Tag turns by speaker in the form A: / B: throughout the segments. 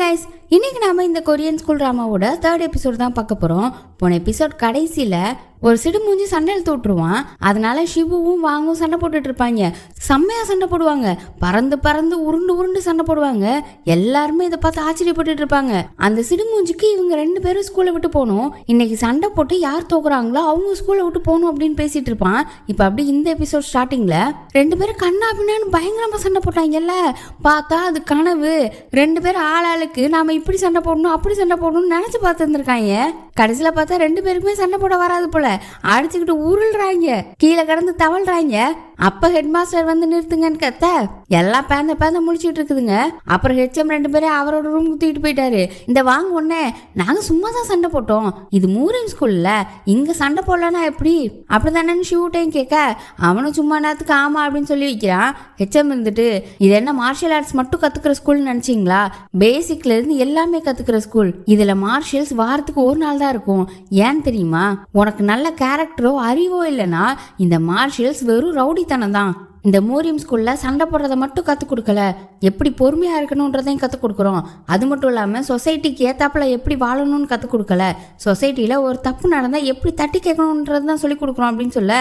A: Guys, இன்னைக்கு நாம இந்த கொரியன் ஸ்கூல் ட்ராமாவோட 3rd எபிசோட் தான் பார்க்க போறோம். போன எபிசோட் கடைசியில ஒரு சிடுமூஞ்சி சண்டை இழுத்து விட்டுருவான். அதனால ஷிபுவும் வாங்கும் சண்டை போட்டுட்டு இருப்பாங்க. செம்மையா சண்டை போடுவாங்க, பறந்து பறந்து உருண்டு உருண்டு சண்டை போடுவாங்க. எல்லாருமே இதை பார்த்து ஆச்சரியப்பட்டு இருப்பாங்க. அந்த சிடுமூஞ்சிக்கு இவங்க 2 பேரும் ஸ்கூலை விட்டு போகணும், இன்னைக்கு சண்டை போட்டு யார் தோக்குறாங்களோ அவங்க ஸ்கூலை விட்டு போகணும் அப்படின்னு பேசிட்டு இருப்பான். இப்ப அப்படி இந்த எபிசோட் ஸ்டார்டிங்ல 2 பேரும் கண்ணா அப்படின்னு பயங்கரமா சண்டை போட்டாங்கல்ல. பார்த்தா அது கனவு. 2 பேரும் ஆளாளுக்கு நாம இப்படி சண்டை போடணும் அப்படி சண்டை போடணும்னு நினைச்சு பார்த்து இருந்திருக்காங்க. கடைசியில பார்த்தா 2 பேருக்குமே சண்டை போட வராது போல, அடிச்சுக்கிட்டு உருள்றாங்க, கீழே கிடந்து தவழ்றாங்க. அப்ப ஹெட் மாஸ்டர் வந்து நிறுத்துங்கன்னு கத்த எல்லாம் பேந்த முடிச்சுட்டு இருக்குதுங்க. அப்புறம் ஹெச்எம் 2 பேரும் அவரோட ரூம் தூக்கிட்டு போயிட்டாரு. இந்த வாங்க உடனே நாங்க சும்மா தான் சண்டை போட்டோம், இது மூரியம் ஸ்கூல்ல, இங்க சண்டை போடலன்னா எப்படி அப்படிதானே ஷூட்டையும் கேட்க அவனும் சும்மா நேரத்துக்கு ஆமா அப்படின்னு சொல்லி வைக்கிறான். ஹெச்எம் இருந்துட்டு இது என்ன மார்ஷியல் ஆர்ட்ஸ் மட்டும் கத்துக்கிற ஸ்கூல்னு நினைச்சீங்களா? பேசிக்ல இருந்து எல்லாமே கத்துக்கிற ஸ்கூல். இதுல மார்ஷியல்ஸ் வாரத்துக்கு ஒரு நாள் தான் இருக்கும். ஏன் தெரியுமா? உனக்கு நல்ல கேரக்டரோ அறிவோ இல்லைன்னா இந்த மார்ஷியல்ஸ் வெறும் ரவுடித்தனம் தான். இந்த மூரியம் ஸ்கூல்ல சண்டை போடுறதை மட்டும் கற்றுக் கொடுக்கல, எப்படி பொறுமையா இருக்கணும்ன்றதையும் கற்றுக் கொடுக்குறோம். அது மட்டும் இல்லாமல் சொசைட்டிக்கு ஏத்தாப்புல எப்படி வாழணும்னு கற்றுக் கொடுக்கல, சொசைட்டியில் ஒரு தப்பு நடந்தால் எப்படி தட்டி கேட்கணுன்றது தான் சொல்லி கொடுக்குறோம் அப்படின்னு சொல்ல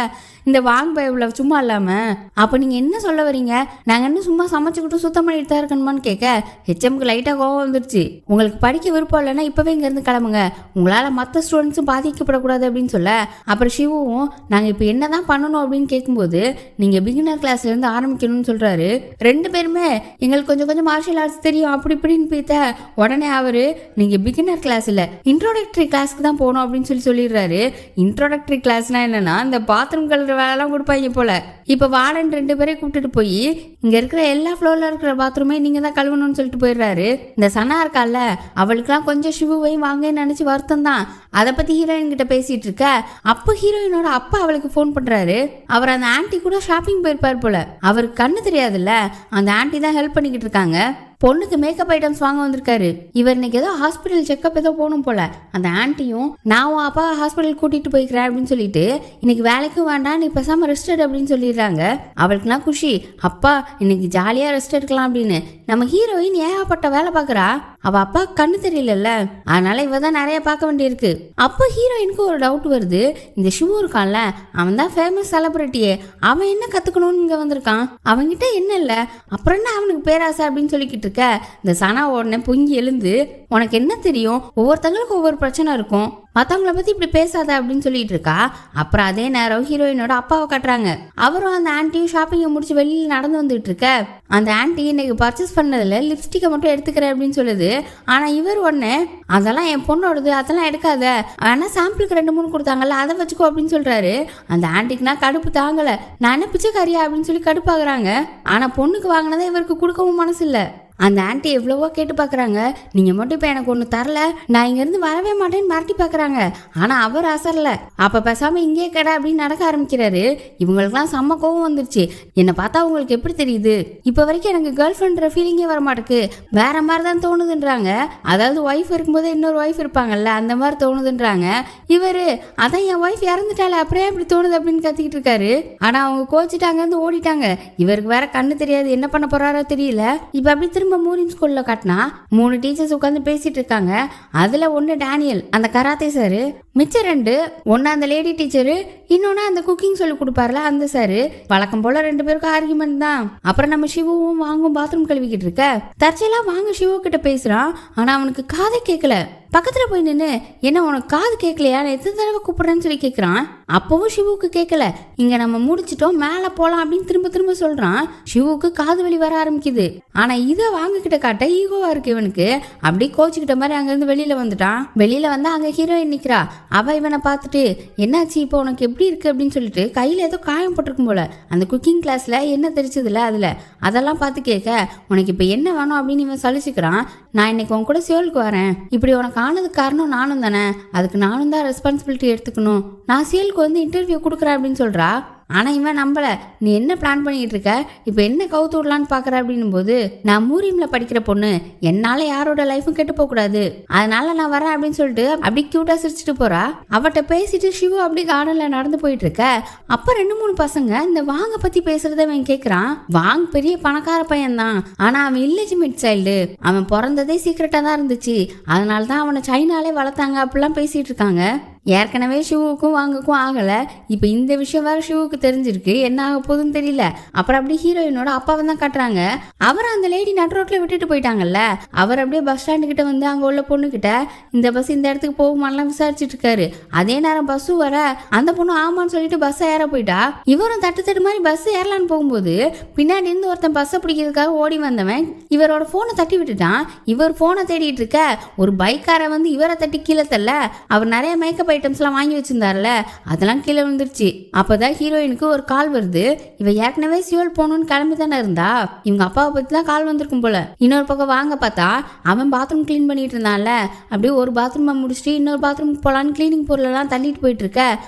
A: இந்த வாங் பைபிள சும்மா இல்லாமல் அப்போ நீங்கள் என்ன சொல்ல வரீங்க, நாங்கள் இன்னும் சும்மா சமைச்சுக்கிட்டு சுத்தம் பண்ணிட்டு தான் இருக்கணுமான்னு கேட்க ஹெச்எம்க்கு லைட்டாக கோவம் வந்துருச்சு. உங்களுக்கு படிக்க விருப்பம் இல்லைன்னா இப்போவே இங்கேருந்து கிளம்புங்க, உங்களால் மற்ற ஸ்டூடெண்ட்ஸும் பாதிக்கப்படக்கூடாது அப்படின்னு சொல்ல அப்புறம் சிவுவும் நாங்கள் இப்போ என்ன தான் பண்ணணும் அப்படின்னு கேட்கும்போது நீங்கள் பிகினர் கிளாஸ்ல இருந்து ஆரம்பிக்கணும்னு சொல்றாரு. 2 பேருமே எங்களுக்கு கொஞ்சம் கொஞ்சம் மார்ஷியல் ஆர்ட்ஸ் தெரியும் அப்படி இப்படின்னு பேத்த உடனே அவரு நீங்க பிகினர் கிளாஸ் இல்ல இன்ட்ரோடக்டரி கிளாஸ்க்கு தான் போகணும் அப்படின்னு சொல்லிடுறாரு. இன்ட்ரோடக்டரி கிளாஸ்னா என்னன்னா இந்த பாத்ரூம் கழுவுற வேலைலாம் கொடுப்பாங்க போல. இப்ப வார்டன் 2 பேரையும் கூப்பிட்டுட்டு போய் இங்க இருக்கிற எல்லா ஃப்ளோர்ல இருக்கிற பாத்ரூமே நீங்க தான் கழுவணும்னு சொல்லிட்டு போயிடுறாரு. இந்த சனா இருக்கால அவளுக்குலாம் கொஞ்சம் ஷிவுவையும் வாங்கன்னு நினைச்சு வருத்தம் தான். அதை பத்தி ஹீரோயின் கிட்ட பேசிட்டு இருக்க அப்ப ஹீரோயினோட அப்பா அவளுக்கு போன் பண்றாரு. அவர் அந்த ஆன்டி கூட ஷாப்பிங் போயிருப்பார் போல. அவருக்கு கண்ணு தெரியாதுல்ல, அந்த ஆன்டி தான் ஹெல்ப் பண்ணிக்கிட்டு இருக்காங்க. பொண்ணுக்கு மேக்கப் ஐட்டம்ஸ் வாங்க வந்திருக்காரு. இவர் இன்னைக்கு ஏதோ ஹாஸ்பிட்டல் செக்அப் ஏதோ போகணும் போல. அந்த ஆன்ட்டியும் நான் உன் அப்பா ஹாஸ்பிட்டல் கூட்டிட்டு போய்க்கிறேன் அப்படின்னு சொல்லிட்டு இன்னைக்கு வேலைக்கும் வேண்டாம் நீ பேசாம ரெஸ்ட் எடு அப்படின்னு சொல்லிடுறாங்க. அவளுக்குலாம் குஷி, அப்பா இன்னைக்கு ஜாலியா ரெஸ்ட் எடுக்கலாம் அப்படின்னு. நம்ம ஹீரோயின் ஏகப்பட்ட வேலை பாக்குறா, அவ அப்பா கண்ணு தெரியல, அதனால இவ தான் நிறைய பார்க்க வேண்டியிருக்கு. அப்போ ஹீரோயினுக்கு ஒரு டவுட் வருது, இந்த ஷூ இருக்கான்ல அவன் தான் ஃபேமஸ் செலிபிரிட்டியே, அவன் என்ன கத்துக்கணும்னு இங்க வந்திருக்கான், அவன்கிட்ட என்ன இல்ல அப்புறம் என்ன அவனுக்கு பேராசை அப்படின்னு சொல்லிக்கிட்டு இந்த சனா உடனே பொங்கி எழுந்து உனக்கு என்ன தெரியும், ஒவ்வொருத்தங்களுக்கும் ஒவ்வொரு பிரச்சனை இருக்கும், மற்றவங்கள பத்தி இப்படி பேசாத அப்படின்னு சொல்லிட்டு இருக்கா. அப்புறம் அதே நேரம் ஹீரோயினோட அப்பாவை கட்டுறாங்க. அவரும் அந்த ஆன்ட்டியும் ஷாப்பிங்கை முடிச்சு வெளியில நடந்து வந்துட்டு இருக்க அந்த ஆன்ட்டி இன்னைக்கு பர்ச்சேஸ் பண்ணதுல லிப்ஸ்டிக்கை மட்டும் எடுத்துக்கிறேன் அப்படின்னு சொல்லுது. ஆனா இவர் உடனே அதெல்லாம் என் பொண்ணோடது, அதெல்லாம் எடுக்காத, ஆனா சாம்பிளுக்கு 2-3 கொடுத்தாங்கல்ல அதை வச்சுக்கோ அப்படின்னு சொல்றாரு. அந்த ஆன்ட்டிக்குனா கடுப்பு தாங்கல, நான் என்ன பிச்சைக்காரியா அப்படின்னு சொல்லி கடுப்பாக்குறாங்க. ஆனா பொண்ணுக்கு வாங்கினதை இவருக்கு கொடுக்கவும் மனசு இல்ல. அந்த ஆன்ட்டி எவ்வளவோ கேட்டு பார்க்குறாங்க, நீங்கள் மட்டும் இப்போ எனக்கு ஒன்று தரல நான் இங்கேருந்து வரவே மாட்டேன்னு மிரட்டி பார்க்குறாங்க. ஆனால் அவர் அசரல. அப்போ பேசாமல் இங்கே கடை அப்படின்னு நடக்க ஆரம்பிக்கிறாரு. இவங்களுக்குலாம் செம்ம கோவம் வந்துருச்சு. என்னை பார்த்தா உங்களுக்கு எப்படி தெரியுது, இப்போ வரைக்கும் எனக்கு கேர்ள் ஃப்ரெண்ட்ற ஃபீலிங்கே வர மாட்டேக்கு, வேற மாதிரி தான் தோணுதுன்றாங்க. அதாவது ஒய்ஃப் இருக்கும்போது இன்னொரு ஒய்ஃப் இருப்பாங்கல்ல அந்த மாதிரி தோணுதுன்றாங்க. இவர் அதான் என் ஒய்ஃப் இறந்துட்டால அப்புறம் எப்படி தோணுது அப்படின்னு கத்திக்கிட்டு இருக்காரு. ஆனால் அவங்க கோச்சிட்டாங்கன்னு ஓடிட்டாங்க. இவருக்கு வேற கண்ணு தெரியாது, என்ன பண்ண போறாரோ தெரியல. இப்போ அப்படி திரும்ப மூரியம் ஸ்கூல்ல காட்டினா 3 டீச்சர்ஸ் உட்காந்து பேசிட்டு இருக்காங்க. அதுல ஒன்னு டேனியல் அந்த கராத்தே சாரு, மிச்ச 2 ஒன்னு அந்த லேடி டீச்சரு, இன்னொன்னு அந்த குக்கிங் சொல்லி கொடுப்பாருல அந்த சாரு. வழக்கம் போல 2 பேருக்கும் ஆர்குமெண்ட் தான். அப்புறம் நம்ம சிவுவும் வாங்கும் பாத்ரூம் கழுவிக்கிட்டு இருக்க தற்செயலா வாங்க சிவு கிட்ட பேசுறான். ஆனா அவனுக்கு காதை கேட்கல. பக்கத்துல போய் நின்று என்ன உனக்கு காது கேட்கலையா, நான் எத்தனை தடவை கூப்பிடுறேன்னு சொல்லி கேட்குறான். அப்பவும் சிவுக்கு கேட்கல. இங்க நம்ம முடிச்சிட்டோம் மேலே போலாம் அப்படின்னு திரும்ப திரும்ப சொல்றான். சிவுக்கு காது வலி வர ஆரம்பிக்குது. ஆனா இதை வாங்கிக்கிட்ட காட்ட ஈகோவா இருக்கு இவனுக்கு. அப்படி கோச்சுக்கிட்ட மாதிரி அங்கிருந்து வெளியில வந்துட்டான். வெளியில வந்து அங்க ஹீரோயின் நிக்கிறா. அவ இவனை பார்த்துட்டு என்னாச்சு இப்போ உனக்கு எப்படி இருக்கு அப்படின்னு சொல்லிட்டு கையில ஏதோ காயம் போட்டிருக்கும் போல. அந்த குக்கிங் கிளாஸ்ல என்ன தெரிச்சதுல அதுல அதெல்லாம் பார்த்து கேட்க உனக்கு இப்போ என்ன வேணும் அப்படின்னு இவன் சலிச்சுக்கிறான். நான் இன்னைக்கு உன் கூட சியோலுக்கு வரேன், இப்படி உனக்கு ஆனதுக்கு காரணம் நானும் தானே, அதுக்கு நானும் தான் ரெஸ்பான்சிபிலிட்டி எடுத்துக்கணும், நான் சியலுக்கு வந்து இன்டர்வியூ கொடுக்குறேன் அப்படின்னு சொல்றா. ஆனா இவன் நம்பல. நீ என்ன பிளான் பண்ணிட்டு இருக்க, இப்ப என்ன கவுத்து விடலான்னு பாக்குற அப்படின்னும் போது, நான் மூரியம்ல படிக்கிற பொண்ணு, என்னால யாரோட லைஃபும் கெட்டு போக கூடாது, அதனால நான் வரேன் அப்படின்னு சொல்லிட்டு அப்படி கியூட்டா சிரிச்சுட்டு போறா. அவட்ட பேசிட்டு சிவு அப்படி கார்டன்ல நடந்து போயிட்டு இருக்க. அப்ப 2-3 பசங்க இந்த வாங்க பத்தி பேசுறத அவன் கேக்குறான். வாங் பெரிய பணக்கார பையன் தான், ஆனா அவன் இல்லிஜிமேட் சைல்டு, அவன் பிறந்ததே சீக்கிரட்டா தான் இருந்துச்சு, அதனாலதான் அவனை சைனாலே வளர்த்தாங்க அப்படிலாம் பேசிட்டு இருக்காங்க. ஏற்கனவே ஷிவுக்கும் வாங்குக்கும் ஆகல, இப்போ இந்த விஷயம் வேற ஷிவுக்கு தெரிஞ்சிருக்கு, என்ன ஆக போகுதுன்னு தெரியல. அப்புறம் அப்படியே ஹீரோயினோட அப்பாவை தான் காட்டுறாங்க. அவர் அந்த லேடி நட் ரோட்ல விட்டுட்டு போயிட்டாங்கல்ல, அவர் அப்படியே பஸ் ஸ்டாண்டு கிட்ட வந்து அங்க உள்ள பொண்ணு கிட்ட இந்த பஸ் இந்த இடத்துக்கு போகுமான்லாம் விசாரிச்சுட்டு இருக்காரு. அதே நேரம் பஸ்ஸும் வர அந்த பொண்ணு ஆமான்னு சொல்லிட்டு பஸ்ஸை ஏற போயிட்டா. இவரும் தட்டு மாதிரி பஸ் ஏறலான்னு போகும்போது பின்னாடி இருந்து ஒருத்தன் பஸ்ஸை பிடிக்கிறதுக்காக ஓடி வந்தவன் இவரோட போனை தட்டி விட்டுட்டான். இவர் போனை தேடிட்டு இருக்க ஒரு பைக்கார வந்து இவரை தட்டி கீழே தள்ள. அவர் நிறைய மேக்கப் ஐட்டம்ஸ்லாம் வாங்கி வச்சிருந்தாருல, அதெல்லாம் கீழே விழுந்துருச்சு. அப்பதான் ஹீரோயினுக்கு ஒரு கால் வருது. இவ ஏற்கனவே சியோல் போகணும்னு கிளம்பி தானே இருந்தா, இவங்க அப்பாவை பத்தி தான் கால் வந்திருக்கும் போல. இன்னொரு பக்கம் வாங்க பார்த்தா அவன் பாத்ரூம் கிளீன் பண்ணிட்டு இருந்தான்ல, அப்படியே ஒரு பாத்ரூம் முடிச்சுட்டு இன்னொரு பாத்ரூம் போலான்னு கிளீனிங் பொருளெல்லாம் தள்ளிட்டு போயிட்டு இருக்க.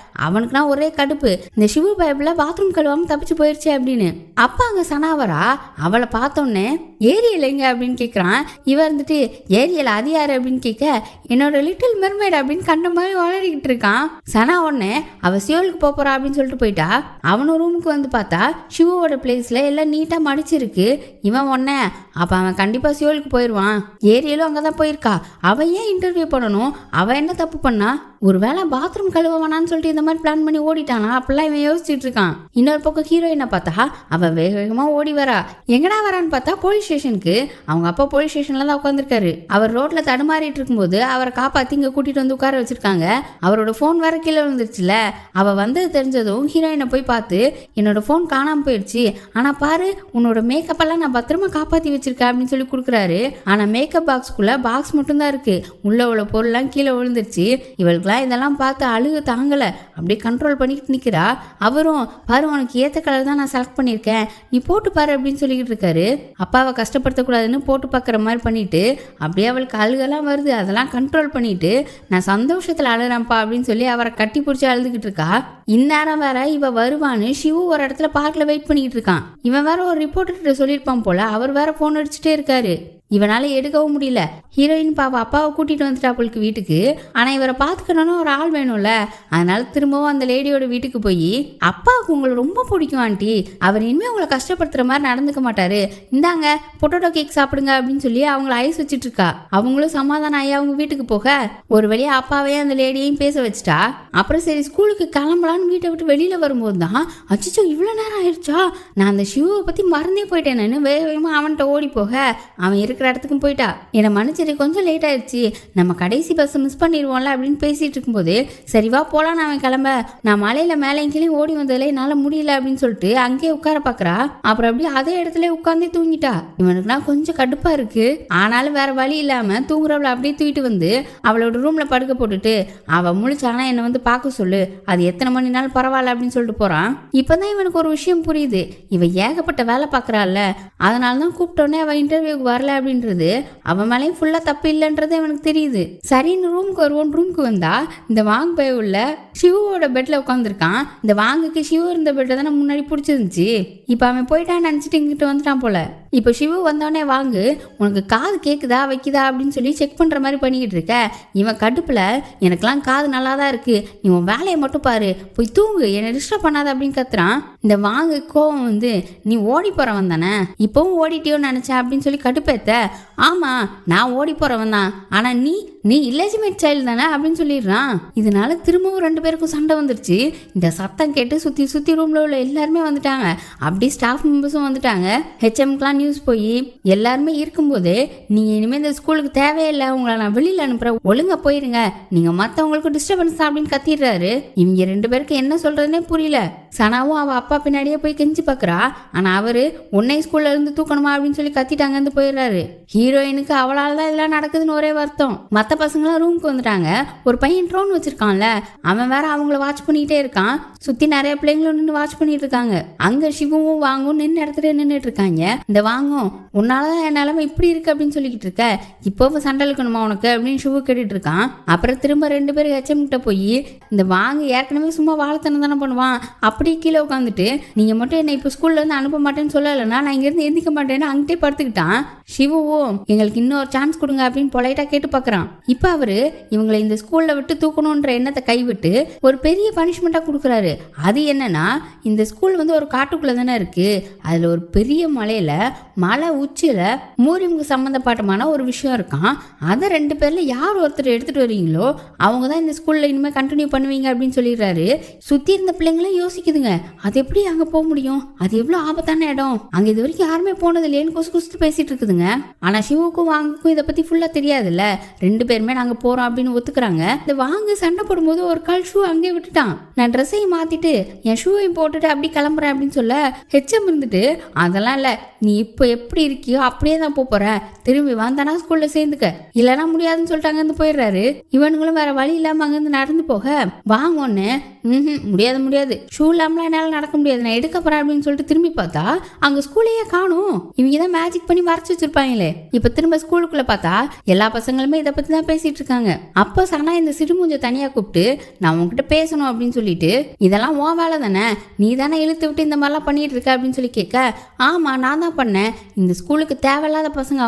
A: அவனுக்குனா ஒரே கடுப்பு, இந்த சிவு பைப்ல பாத்ரூம் கழுவாம தப்பிச்சு போயிருச்சு அப்படின்னு. அப்ப அங்க சனாவரா அவளை பார்த்தோன்னே ஏரியல் எங்க அப்படின்னு கேட்குறான். இவன் இருந்துட்டு ஏரியல் அது யாரு அப்படின்னு கேட்க, என்னோட லிட்டில் மெர்மைட் அப்படின்னு கண்ட மாதிரி வளரிக்கிட்டு இருக்கான். சனா உடனே அவ சியோலுக்கு போறா அப்படின்னு சொல்லிட்டு போயிட்டா. அவனும் ரூமுக்கு வந்து பார்த்தா சிவோட பிளேஸ்ல எல்லாம் நீட்டா மடிச்சிருக்கு. இவன் உடனே அப்ப அவன் கண்டிப்பா சியோலுக்கு போயிடுவான், ஏரியலும் அங்கதான் போயிருக்கா, அவன் ஏன் இன்டர்வியூ பண்ணணும், அவன் என்ன தப்பு பண்ணா, ஒருவேளை பாத்ரூம் கழுவ வேணான்னு சொல்லிட்டு இந்த மாதிரி பிளான் பண்ணி ஓடிட்டானா அப்படிலாம் இவன் யோசிச்சுட்டு இருக்கான். இன்னொரு பக்கம் ஹீரோயினை பார்த்தா அவ வேக வேகமா ஓடி வரா. எங்கடா வரான்னு பார்த்தா போலீஸ் ஸ்டேஷனுக்கு. அவங்க அப்பா போலீஸ் ஸ்டேஷன்ல தான் உட்காந்துருக்காரு. அவர் ரோட்ல தடுமாறிட்டு இருக்கும்போது அவரை காப்பாத்தி இங்க கூட்டிட்டு வந்து உட்கார வச்சிருக்காங்க. அவரோட போன் வேற கீழே விழுந்துருச்சுல. அவ வந்தது தெரிஞ்சதும் ஹீரோயினை போய் பார்த்து என்னோட போன் காணாம போயிடுச்சு, ஆனா பாரு உன்னோட மேக்கப் எல்லாம் நான் பத்திரமா காப்பாத்தி வச்சிருக்கேன் அப்படின்னு சொல்லி கொடுக்குறாரு. ஆனா மேக்கப் பாக்ஸ்குள்ள பாக்ஸ் மட்டும் தான் இருக்கு, உள்ள உள்ள பொருள்லாம் கீழே விழுந்துருச்சு. இவளுக்குலாம் இதெல்லாம் பார்த்து அழுக தாங்கல, அப்படியே கண்ட்ரோல் பண்ணிக்கிட்டு நிக்கிறா. அவரும் பாரு உனக்கு ஏத்த கலர் தான் நான் செலக்ட் பண்ணியிருக்கேன், நீ போட்டு பாரு அப்படின்னு சொல்லிக்கிட்டு இருக்காரு. அப்பாவை கஷ்டப்படுத்தக்கூடாதுன்னு போட்டு பார்க்குற மாதிரி பண்ணிட்டு அப்படியே அவளுக்கு அழுகெல்லாம் வருது, அதெல்லாம் கண்ட்ரோல் பண்ணிட்டு நான் சந்தோஷத்தில் அழுறேன்ப்பா அப்படின்னு சொல்லி அவரை கட்டி பிடிச்சி அழுதுகிட்டு இருக்கா. இந்நேரம் வேற இவ வருவான்னு சிவு ஒரு இடத்துல பார்க்ல வெயிட் பண்ணிட்டு இருக்கான். இவன் வேற ஒரு ரிப்போர்ட்டர்கிட்ட சொல்லியிருப்பான் போல, அவர் வேற போன் அடிச்சுட்டே இருக்காரு. இவனால எடுக்கவும் முடியல. ஹீரோயின் பாப்பா அப்பாவை கூட்டிட்டு வந்துட்டாப்புளுக்கு வீட்டுக்கு. ஆனா இவரை பாத்துக்கணும்னு ஒரு ஆள் வேணும்ல, அதனால திரும்பவும் அந்த லேடியோட வீட்டுக்கு போய் அப்பாவுக்கு உங்களை ரொம்ப பிடிக்கும் ஆண்டி, அவர் இனிமே உங்களை கஷ்டப்படுத்துற மாதிரி நடந்துக்க மாட்டாரு, இந்தாங்க பொட்டேட்டோ கேக் சாப்பிடுங்க அப்படின்னு சொல்லி அவங்கள ஐஸ் வச்சுட்டு இருக்கா. அவங்களும் சமாதானம் ஆகி அவங்க வீட்டுக்கு போக ஒரு வழியா அப்பாவையும் அந்த லேடியையும் பேச வச்சுட்டா. அப்புறம் சரி ஸ்கூலுக்கு கிளம்பலான்னு வீட்டை விட்டு வெளியில வரும்போது தான் அச்சிச்சோ இவ்வளவு நேரம் ஆயிடுச்சா, நான் அந்த சிவுவை பத்தி மறந்தே போயிட்டேன்னு வேகமா அவன்கிட்ட ஓடி போக அவன் இருக்கிற இடத்துக்கும் போயிட்டா. என்னை மன்னிச்சிரு கொஞ்சம் லேட் ஆயிடுச்சு, நம்ம கடைசி பஸ் மிஸ் பண்ணிடுவோம்ல அப்படின்னு பேசிட்டு இருக்கும்போது சரிவா போலாம் அவன் கிளம்ப, நான் மலையில மேலே கீழே ஓடி வந்ததுல என்னால முடியல அப்படின்னு சொல்லிட்டு அங்கேயே உட்கார பாக்குறா. அப்புறம் அப்படியே அதே இடத்துல உட்கார்ந்தே தூங்கிட்டா. இவனுக்குனா கொஞ்சம் கடுப்பா இருக்கு, ஆனாலும் வேற வழி இல்லாம தூங்குறவளை அப்படியே தூக்கிட்டு வந்து அவளோட ரூம்ல படுக்க போட்டுட்டு அவ முழிச்சானா என்னை வந்து பார்க்க சொல்லு, அது எத்தனை மணி நாள் பரவாயில்ல அப்படின்னு சொல்லிட்டு போறான். இப்பதான் இவனுக்கு ஒரு விஷயம் புரியுது, இவ ஏகப்பட்ட வேலை பாக்குறாள்ல, அதனாலதான் கூப்பிட்டோன்னே அவ இன்டர்வியூக்கு வரல அப்படின்றது அவன் மேலேயும் ஃபுல்லா தப்பு இல்லைன்றது அவனுக்கு தெரியுது. சரின்னு ரூமுக்கு வருவோம். ரூமுக்கு வந்தா இந்த வாங்க போய் உள்ள சிவுவோட பெட்ல உட்காந்துருக்கான். இந்த வாங்குக்கு சிவு இருந்த பெட்டை தானே முன்னாடி பிடிச்சிருந்துச்சு. இப்ப அவன் போயிட்டான்னு நினைச்சிட்டு இங்கிட்டு வந்துட்டான் போல. இப்போ சிவு வந்தோடனே வாங்கு உனக்கு காது கேட்குதா வைக்குதா அப்படின்னு சொல்லி செக் பண்ணுற மாதிரி பண்ணிக்கிட்டு இருக்க. இவன் கடுப்பில் எனக்கெல்லாம் காது நல்லா தான் இருக்குது, நீ உன் வேலையை மட்டும் பாரு, போய் தூங்கு, என்னை டிஸ்டர்ப் பண்ணாத அப்படின்னு கத்துறான். இந்த வாங்கு கோவம் வந்து நீ ஓடி போகிறவன் தானே, இப்போவும் ஓடிட்டியோன்னு நினச்சேன் அப்படின்னு சொல்லி கடுப்பேத்த. ஆமாம் நான் ஓடி போகிறவன் தான், ஆனால் நீ இல்லஜிமேட் சைல்டு தானே அப்படின்னு சொல்லிடுறான். இதனால திரும்பவும் 2 பேருக்கும் சண்டை வந்துருச்சு. இந்த சத்தம் கேட்டு சுற்றி ரூமில் உள்ள எல்லாருமே வந்துட்டாங்க. அப்படி ஸ்டாஃப் மெம்பர்ஸும் வந்துட்டாங்க. ஹெச்எம்க்குலாம் நியூஸ் போய் எல்லாருமே இருக்கும்போதே நீங்க இனிமேல் இந்த ஸ்கூலுக்கு தேவையில்லை, உங்களை நான் வெளியில் அனுப்புறேன், ஒழுங்கா போயிருங்க, நீங்க மற்றவங்களுக்கு டிஸ்டர்பன்ஸ் தான் அப்படின்னு கத்திடுறாரு. இவங்க 2 பேருக்கு என்ன சொல்றதுன்னே புரியல. சனாவும் அவ அப்பா பின்னாடியே போய் கெஞ்சி பார்க்குறா. ஆனா அவரு உன்னை ஸ்கூல்ல இருந்து தூக்கணுமா அப்படின்னு சொல்லி கத்திட்டாங்கன்னு போயிடுறாரு. ஹீரோயினுக்கு அவளால் தான் இதெல்லாம் நடக்குதுன்னு ஒரே வருத்தம். மற்ற பசங்களாம் ரூமுக்கு வந்துட்டாங்க. ஒரு பையன் ட்ரோன் வச்சிருக்கான்ல, அவன் வேற அவங்கள வாட்ச் பண்ணிட்டே இருக்கான். சுத்தி நிறைய பிள்ளைங்களும் நின்று வாட்ச் பண்ணிட்டு இருக்காங்க. அங்க சிவும் வாங்கும் நின்று இடத்துல நின்றுட்டு இருக்காங்க. இந்த வாங்கும் உன்னாலதான் என் நிலைமை இப்படி இருக்கு அப்படின்னு சொல்லிக்கிட்டு இருக்க, இப்போ சண்டை இழுக்கணுமா உனக்கு அப்படின்னு சிவு கேட்டுட்டு இருக்கான். அப்புறம் திரும்ப 2 பேரும் ஹெச்எம் கிட்ட போய் இந்த வாங்க ஏற்கனவே சும்மா வாழத்தனம் தானே பண்ணுவான், அப்படியே கீழே உட்காந்துட்டு நீங்க மட்டும் என்ன இப்போ ஸ்கூல்ல இருந்து அனுப்ப மாட்டேன்னு சொல்லலைன்னா நான் இங்க இருந்து எந்திக்க மாட்டேன்னு அங்கிட்டே படுத்துக்கிட்டான். சிவுவும் எங்களுக்கு இன்னொரு சான்ஸ் கொடுங்க அப்படின்னு பொலைட்டா கேட்டு பாக்குறான். இப்ப அவரு இவங்களை இந்த ஸ்கூல்ல விட்டு தூக்கணும்ன்ற எண்ணத்தை கைவிட்டு ஒரு பெரிய பனிஷ்மெண்டா கொடுக்குறாரு. அது என்னன்னா, இந்த ஸ்கூல் வந்து ஒரு காட்டுக்குள்ள தானே இருக்கு, அதுல ஒரு பெரிய மலை உச்சியில மூரிமுக்கு சம்பந்தப்பட்டமான ஒரு விஷயம் இருக்கான். அதை 2 பேர்ல யார் ஒருத்தர் எடுத்துட்டு வரீங்களோ அவங்க தான் இந்த ஸ்கூல்ல இனிமே கண்டினியூ பண்ணுவீங்க அப்படின்னு சொல்லிடுறாரு. சுத்தி இருந்த பிள்ளைங்களும் யோசிக்குதுங்க, அது எப்படி அங்க போக முடியும், அது எவ்வளவு ஆபத்தான இடம், அங்க இது வரைக்கும் யாருமே போனது இல்லையேன்னு குசு பேசிட்டு இருக்குதுங்க. ஆனா சிவுக்கும் வாங்குக்கும் இதை பத்தி ஃபுல்லா தெரியாதுல்ல. 2 பேருமே நாங்க போறோம் அப்படின்னு ஒத்துக்கிறாங்க. இந்த வாங்கு சண்டை போடும்போது ஒரு கால் ஷூ அங்கே விட்டுட்டான். நான் ட்ரெஸ்ஸையும் மாத்திட்டு என் ஷூவையும் போட்டுட்டு அப்படி கிளம்புறேன் அப்படின்னு சொல்ல ஹெச்எம் இருந்துட்டு அதெல்லாம் இல்ல, நீ இப்போ எப்படி இருக்கியோ அப்படியே தான் போற, திரும்பி வந்தானா ஸ்கூல்ல சேர்ந்துக்க, இல்லைன்னா முடியாதுன்னு சொல்லிட்டு அங்கிருந்து போயிடுறாரு. இவனுங்களும் வேற வழி இல்லாம அங்கிருந்து நடந்து போக வாங்கன்னு முடியாது ஷூ இல்லாமலாம் என்னால நடக்க முடியாது, நான் எடுக்க போறேன் அப்படின்னு சொல்லிட்டு திரும்பி பார்த்தா அங்க ஸ்கூலையே காணும். இவங்க தான் மேஜிக் பண்ணி மறைச்சு வச்சிருப்பாங்களே. இப்ப திரும்ப ஸ்கூலுக்குள்ள பார்த்தா எல்லா பசங்களுமே இதை பத்தி தான் பேசிட்டு இருக்காங்க. அப்போ சனா இந்த சிடுமூஞ்ச தனியா கூப்பிட்டு நான் உங்ககிட்ட பேசணும் அப்படின்னு சொல்லிட்டு, இதெல்லாம் உன் வேலை தானே, நீ தானே இழுத்து விட்டு இந்த மாதிரிலாம் பண்ணிட்டு இருக்க அப்படின்னு சொல்லி கேட்க, ஆமா நான் தான் பண்ணேன், இந்த ஸ்கூலுக்கு தேவையில்லாத பசங்க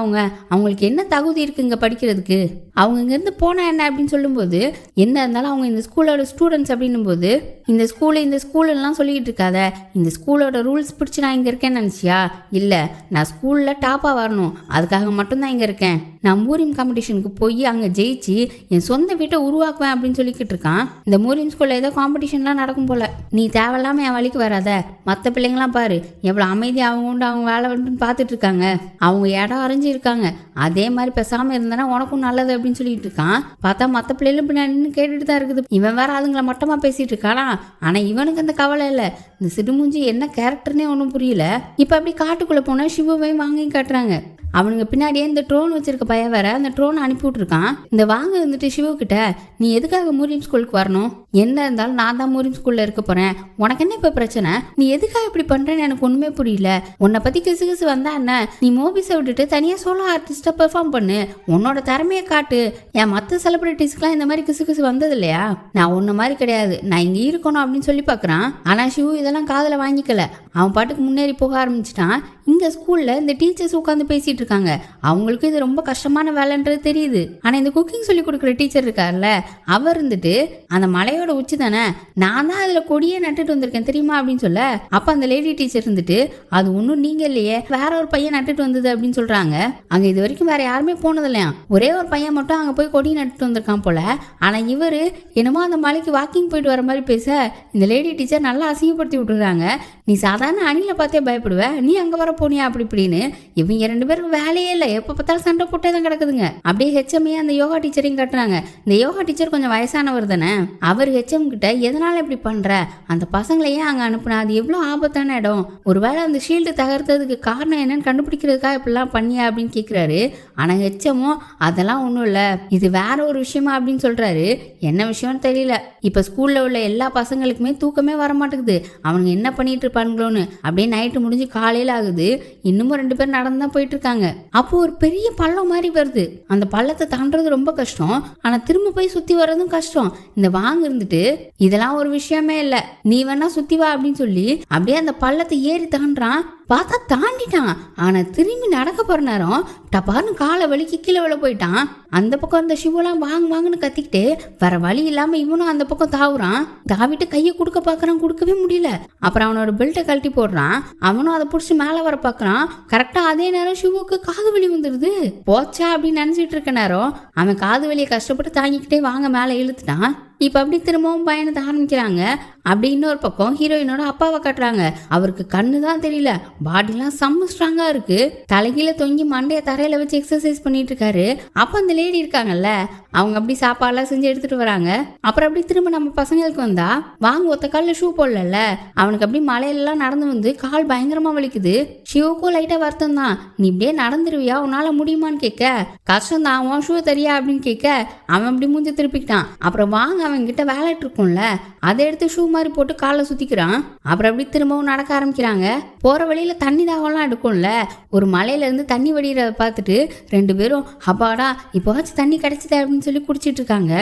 A: அவங்களுக்கு என்ன தகுதி இருக்குங்க படிக்கிறதுக்கு, அவங்க இங்கேருந்து போனா என்ன அப்படின்னு சொல்லும்போது, என்ன இருந்தாலும் அவங்க இந்த ஸ்கூலோட ஸ்டூடெண்ட்ஸ் அப்படின்னும் போது இந்த ஸ்கூல்லாம் சொல்லிக்கிட்டு இருக்காத, இந்த ஸ்கூலோட ரூல்ஸ் பிடிச்சி நான் இங்கே இருக்கேன்னு நினச்சியா, இல்லை நான் ஸ்கூலில் டாப்பாக வரணும் அதுக்காக மட்டும்தான் இங்கே இருக்கேன், நான் மூரியம் காம்படிஷனுக்கு போய் அங்கே ஜெயிச்சு என் சொந்த வீட்டை உருவாக்குவேன் அப்படின்னு சொல்லிக்கிட்டு இருக்கான். இந்த மூரியம் ஸ்கூலில் ஏதோ காம்படிஷன்லாம் நடக்கும் போல, நீ தேவையில்லாமல் என் வழிக்கு வராத, மற்ற பிள்ளைங்களாம் பாரு எவ்வளோ அமைதி அவங்க உண்டு அவங்க வேலை வந்துன்னு பார்த்துட்டு இருக்காங்க, அவங்க இடம் அரைஞ்சி இருக்காங்க, அதே மாதிரி பேசாமல் இருந்தேன்னா உனக்கும் நல்லது அப்படின்னு சொல்லிட்டு இருக்கான். பார்த்தா மற்ற பிள்ளைகளும் பின்னாடி கேட்டுட்டு தான் இருக்குது. இவன் வேற அதுங்களை மட்டமாக பேசிட்டு இருக்கானா, ஆனால் இவனுக்கு அந்த கவலை இல்லை. இந்த சிடுமூஞ்சி என்ன கேரக்டர்னே ஒன்றும் புரியல. இப்போ அப்படி காட்டுக்குள்ளே போனால் சிவுவையும் வாங்கியும் காட்டுறாங்க. அவனுங்க பின்னாடியே இந்த ட்ரோன் வச்சிருக்க பையன் வேற அந்த ட்ரோன் அனுப்பி விட்டுருக்கான். இந்த வாங்க வந்துட்டு சிவு கிட்ட, நீ எதுக்காக மூரியம் ஸ்கூலுக்கு வரணும், என்ன இருந்தாலும் நான் தான் மூரியம் ஸ்கூல்ல இருக்க போறேன், உனக்கு என்ன இப்ப பிரச்சனை, நீ எதுக்காக இப்படி பண்றேன்னு எனக்கு ஒண்ணுமே புரியல, உன்னை பத்தி கிசு வந்தா என்ன, நீ மூவிஸை விட்டுட்டு தனியா சோலோ ஆர்டிஸ்டா பெர்ஃபார்ம் பண்ணு, உன்னோட திறமையை காட்டு, என் மற்ற செலிபிரிட்டிஸ்க்குலாம் இந்த மாதிரி கிசு வந்தது இல்லையா, நான் உன்ன மாதிரி கிடையாது, நான் இங்க இருக்கணும் அப்படின்னு சொல்லி பாக்குறான். ஆனா சிவு இதெல்லாம் காதுல வாங்கிக்கல, அவன் பாட்டுக்கு முன்னேறி போக ஆரம்பிச்சிட்டான். இங்க ஸ்கூல்ல இந்த டீச்சர்ஸ் உட்காந்து பேசிட்டு இருக்காங்க, அவங்களுக்கு இது ரொம்ப கஷ்டமான வேலைன்றது தெரியுது. ஆனா இந்த குக்கிங் சொல்லி கொடுக்குற டீச்சர் இருக்கார்ல, அவர் இருந்துட்டு அந்த மலையோட உச்சி தானே, நான் தான் அதுல கொடியே நட்டுட்டு வந்திருக்கேன் தெரியுமா அப்படின்னு சொல்ல, அப்ப அந்த லேடி டீச்சர் இருந்துட்டு அது ஒன்றும் நீங்க இல்லையே, வேற ஒரு பையன் நட்டுட்டு வந்தது அப்படின்னு சொல்றாங்க. அங்க இது வரைக்கும் வேற யாருமே போனது இல்லையா, ஒரே ஒரு பையன் மட்டும் அங்க போய் கொடி நட்டுட்டு வந்திருக்கான் போல. ஆனா இவரு என்னமோ அந்த மலைக்கு வாக்கிங் போயிட்டு வர மாதிரி பேச இந்த லேடி டீச்சர் நல்லா அசிங்கப்படுத்தி விட்டுறாங்க. நீ சாதாரண அணில பார்த்தே பயப்படுவ, நீ அங்க வர போனியா அப்படி இப்படின்னு. இவங்க 2 பேருக்கு வேலையே இல்லை, எப்ப பார்த்தாலும் சண்டை போட்டே தான் கிடக்குதுங்க. அப்படியே ஹெச்எம்ஏ அந்த யோகா டீச்சரையும் கட்டுறாங்க. இந்த யோகா டீச்சர் கொஞ்சம் வயசானவர் தானே, அவர் ஹெச்எம் கிட்ட எதனால இப்படி பண்ற, அந்த பசங்களையே அங்க அனுப்புனா அது எவ்வளவு ஆபத்தான இடம், ஒருவேளை அந்த ஷீல்டு தகர்த்ததுக்கு காரணம் என்னன்னு கண்டுபிடிக்கிறதுக்காக இப்படிலாம் பண்ணியா அப்படின்னு கேட்கிறாரு. ஆனா ஹெச்எம்மும் அதெல்லாம் ஒன்றும் இல்லை, இது வேற ஒரு விஷயமா அப்படின்னு சொல்றாரு. என்ன விஷயம்னு தெரியல. இப்ப ஸ்கூல்ல உள்ள எல்லா பசங்களுக்குமே தூக்கமே வர மாட்டேங்குது, அவனுங்க என்ன பண்ணிட்டு இருப்பானுங்களோன்னு. அப்படியே நைட்டு முடிஞ்சு காலையில ஆகுது, இன்னமும் 2 பேர் நடந்து தான் போயிட்டு இருக்காங்க. அப்போ ஒரு பெரிய பள்ளம் மாதிரி வருது, அந்த பள்ளத்தை தாண்டது ரொம்ப கஷ்டம், ஆனா திரும்ப போய் சுத்தி வர்றதும் கஷ்டம். இந்த வாங்க இருந்துட்டு இதெல்லாம் ஒரு விஷயமே இல்ல, நீ வேணா சுத்தி வா அப்படின்னு சொல்லி அப்படியே அந்த பள்ளத்தை ஏறி தாண்டான். பார்த்தா தாண்டிட்டான், ஆனா திரும்பி நடக்க போற நேரம் டப்பார்னு காலை வலிக்கு கீழே விழ போயிட்டான். அந்த பக்கம் அந்த சிவலாம் வாங்குன்னு கத்திக்கிட்டு வேற வழி இல்லாம இவனும் அந்த பக்கம் தாவுறான். தாவிட்டு கையை கொடுக்க பாக்குறான், கொடுக்கவே முடியல. அப்புறம் அவனோட பெல்ட்டை கழட்டி போடுறான், அவனும் அதை பிடிச்சி மேல வர பாக்குறான். கரெக்டா அதே நேரம் சிவுக்கு காது வலி வந்துருது. போச்சா அப்படின்னு நினைச்சிட்டு இருக்க நேரம் அவன் காது வலியை கஷ்டப்பட்டு தாங்கிக்கிட்டே வாங்க மேல இழுத்துட்டான். இப்போ அப்படி திரும்பவும் பயணத்தை ஆரம்பிக்கிறாங்க. அப்படி இன்னொரு பக்கம் ஹீரோயினோட அப்பாவை காட்டுறாங்க. அவருக்கு கண்ணு தான் தெரியல, பாடிலாம் செம்ம ஸ்ட்ராங்கா இருக்கு. தலைகீழ தொங்கி மண்டைய தரையில வச்சு எக்ஸசைஸ் பண்ணிட்டு இருக்காரு. அப்ப அந்த லேடி இருக்காங்கல்ல, அவங்க அப்படி சாப்பாடுலாம் செஞ்சு எடுத்துட்டு வராங்க. அப்புறம் அப்படி திரும்ப நம்ம பசங்களுக்கு வந்தா, வாங்க ஒத்த கால்ல ஷூ போடல, அவனுக்கு அப்படி மலையிலலாம் நடந்து வந்து கால் பயங்கரமா வலிக்குது. ஷிவுக்கும் லைட்டா வருத்தம் தான். நீ இப்படியே நடந்துருவியா, உன்னால முடியுமான்னு கேட்க, கஷ்டம் தான், அவன் ஷூ தெரியா அப்படின்னு கேட்க, அவன் அப்படி மூஞ்சி திருப்பிக்கிட்டான். அப்புறம் வாங்க அவன் கிட்ட வேலைட்டு இருக்கும்ல, அதை எடுத்து ஷூ மாதிரி போட்டு காலை சுத்திக்கிறான். அப்புறம் அப்படி திரும்பவும் நடக்க ஆரம்பிக்கிறாங்க. போற வழியில தண்ணி தாகம்லாம் எடுக்கும்ல, ஒரு மலையில இருந்து தண்ணி வடிகிறத பார்த்துட்டு 2 பேரும் அப்பாடா இப்போவாச்சும் தண்ணி கிடைச்சது அப்படின்னு சொல்லி குடிச்சிட்டு இருக்காங்க.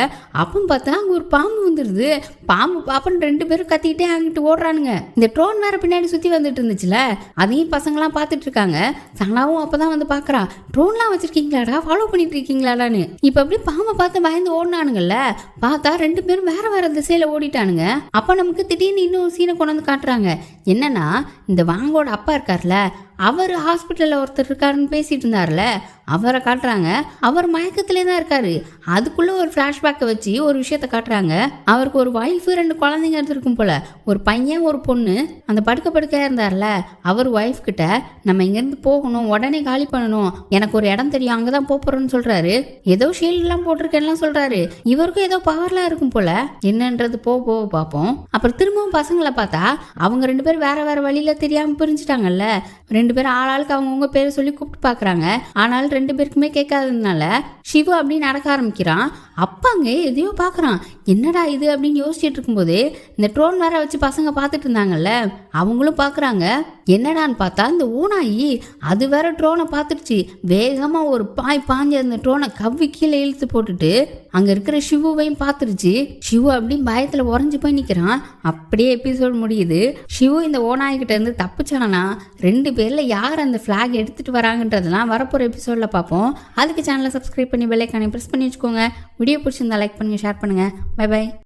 A: அப்பன்னு பார்த்தா அங்க ஒரு பாம்பு வந்துருது. பாம்பு பாப்பன்னு 2 பேரும் கத்திக்கிட்டே அங்கிட்டு ஓடுறானுங்க. இந்த ட்ரோன் வேற பின்னாடி சுத்தி வந்துட்டு இருந்துச்சுல, அதையும் பசங்களாம் பார்த்துட்டு இருக்காங்க. சனாவும் அப்பதான் வந்து பாக்குறா, ட்ரோன்லாம் வச்சிருக்கீங்களாடா, ஃபாலோ பண்ணிட்டு இருக்கீங்களாடான்னு. இப்ப அப்படி பாம்பை பார்த்து பயந்து ஓடினானுங்கல்ல, பார்த்தா 2 பேரும் வேற வேற திசையில ஓடிட்டானுங்க. அப்ப நமக்கு திடீர்னு இன்னொரு சீனை கொண்டு வந்து காட்டுறாங்க. என்னன்னா, இந்த வாங்கோட அப்பா இருக்கார்ல, அவர் ஹாஸ்பிட்டலில் ஒருத்தர் இருக்காருன்னு பேசிட்டு இருந்தார்ல, அவரை காட்டுறாங்க. அவர் மயக்கத்திலே தான் இருக்காரு. அதுக்குள்ள ஒரு ஃப்ளாஷ்பேக்கை வச்சு ஒரு விஷயத்த காட்டுறாங்க. அவருக்கு ஒரு ஒய்ஃபு 2 குழந்தைங்க இருந்திருக்கும் போல, ஒரு பையன் ஒரு பொண்ணு. அந்த படுக்கையா இருந்தார்ல, அவர் ஒய்ஃப் கிட்ட நம்ம இங்கேருந்து போகணும், உடனே காலி பண்ணணும், எனக்கு ஒரு இடம் தெரியும், அங்கதான் போறோம்னு சொல்றாரு. ஏதோ ஷீல்ட்லாம் போட்டிருக்கேன்லாம் சொல்றாரு. இவருக்கும் ஏதோ பவர்லாம் இருக்கும் போல, என்னன்றது போக பார்ப்போம். அப்புறம் திரும்பவும் பசங்களை பார்த்தா அவங்க 2 பேரும் வேற வேற வழியில தெரியாம பிரிஞ்சுட்டாங்கல்ல. 2 பேரும் ஆளாளுக்கு அவங்கவுங்க பேரை சொல்லி கூப்பிட்டு பாக்குறாங்க. ஆனாலும் 2 பேருக்குமே கேட்காததுனால சிவு அப்படி நடக்க ஆரம்பிக்கிறான். அப்பாங்க எதையோ பாக்குறான், என்னடா இது அப்படின்னு யோசிச்சுட்டு இருக்கும்போது இந்த ட்ரோன் வேற வச்சு பசங்க பார்த்துட்டு இருந்தாங்கல்ல, அவங்களும் பாக்குறாங்க. என்னடான்னு பார்த்தா இந்த ஓனாயி அது வேற ட்ரோனை பார்த்துருச்சு. வேகமா ஒரு பாஞ்சு அந்த ட்ரோனை கவ்வி கீழே இழுத்து போட்டுட்டு அங்க இருக்கிற சிவுவையும் பார்த்துருச்சு. சிவு அப்படி பயத்துல உறைஞ்சு போய் நிக்கிறான். அப்படியே எபிசோட் முடியுது. சிவு இந்த ஓனாய்கிட்ட இருந்து தப்பிச்சானா, 2 பேர்ல யார் அந்த ஃபிளாக் எடுத்துட்டு வராங்கன்றதெல்லாம் வரப்போற எபிசோட்ல பார்ப்போம். அதுக்கு சேனலை சப்ஸ்கிரைப் பண்ணி பெல் ஐகானை பிரஸ் பண்ணி வச்சுக்கோங்க. வீடியோ பிடிச்சிருந்தா லைக் பண்ணுங்க, ஷேர் பண்ணுங்க. Bye by.